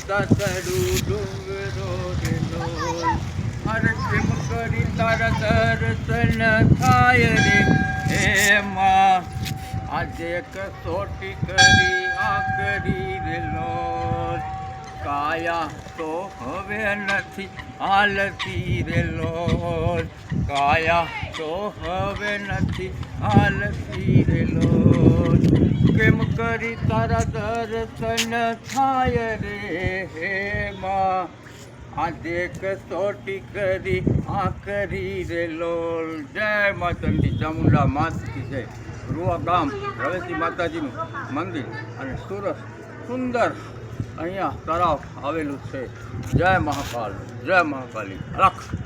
તાતડું ડુંગરો રે લોલ અરે કેમ કરી તારા દર્શન થાય રે હે માં આજે કસોટી કરી આકરી રે લોલ કાયા તો હવે નથી હાલતી રે લોલ કાયા તો હવે નથી હાલતી રે લોલ કેમ કરી તારા દર્શન થાય રે હે માં આજે કસોટી કરી આકરી રે લોલ જય માતાજી ચામુંડા માતકી જય રૂવા ગામ રવેશી માતાજીનું મંદિર અને સુરત સુંદર અહીંયા તળાવ આવેલું છે જય મહાકાલ જય મહાકાલી લખ